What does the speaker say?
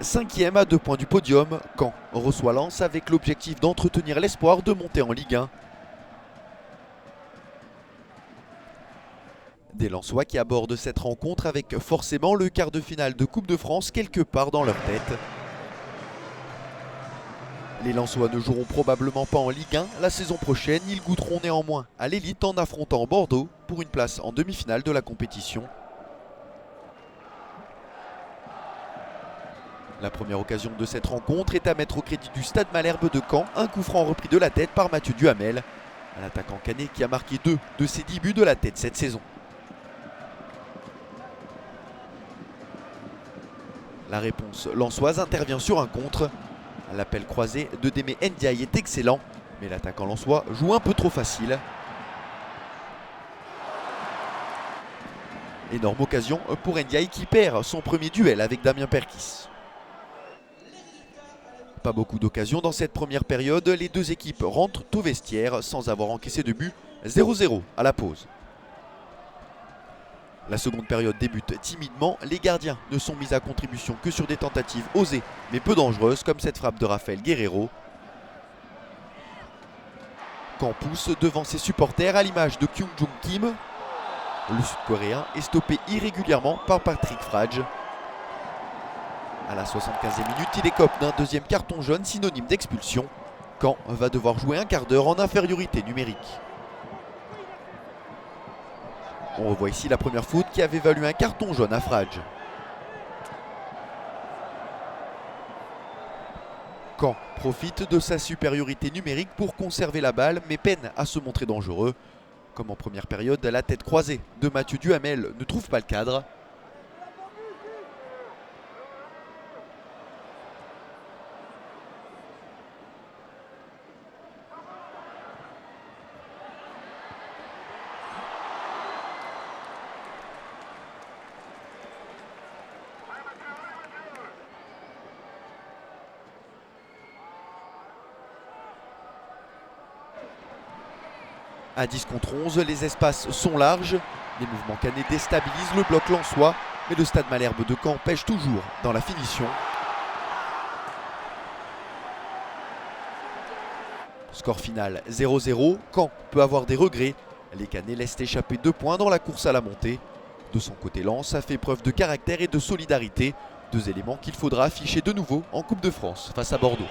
5e à 2 points du podium, Caen reçoit Lens avec l'objectif d'entretenir l'espoir de monter en Ligue 1. Des Lensois qui abordent cette rencontre avec forcément le quart de finale de Coupe de France quelque part dans leur tête. Les Lensois ne joueront probablement pas en Ligue 1 la saison prochaine, ils goûteront néanmoins à l'élite en affrontant Bordeaux pour une place en demi-finale de la compétition. La première occasion de cette rencontre est à mettre au crédit du Stade Malherbe de Caen, un coup franc repris de la tête par Mathieu Duhamel, un attaquant canet qui a marqué 2 de ses 10 buts de la tête cette saison. La réponse lensoise intervient sur un contre. L'appel croisé de Démé Ndiaye est excellent, mais l'attaquant lensois joue un peu trop facile. Énorme occasion pour Ndiaye qui perd son premier duel avec Damien Perkis. Pas beaucoup d'occasions dans cette première période, les deux équipes rentrent au vestiaire sans avoir encaissé de but, 0-0 à la pause. La seconde période débute timidement, les gardiens ne sont mis à contribution que sur des tentatives osées mais peu dangereuses comme cette frappe de Raphaël Guerreiro. Caen pousse devant ses supporters à l'image de Kyung Jung Kim. Le Sud-Coréen est stoppé irrégulièrement par Patrick Frage. À la 75e minute, il écope d'un deuxième carton jaune synonyme d'expulsion. Caen va devoir jouer un quart d'heure en infériorité numérique. On revoit ici la première faute qui avait valu un carton jaune à Frage. Caen profite de sa supériorité numérique pour conserver la balle mais peine à se montrer dangereux. Comme en première période, la tête croisée de Mathieu Duhamel ne trouve pas le cadre. À 10 contre 11, les espaces sont larges. Les mouvements canets déstabilisent le bloc lensois, mais le Stade Malherbe de Caen pêche toujours dans la finition. Score final 0-0, Caen peut avoir des regrets. Les Canets laissent échapper 2 points dans la course à la montée. De son côté, Lens a fait preuve de caractère et de solidarité, 2 éléments qu'il faudra afficher de nouveau en Coupe de France face à Bordeaux.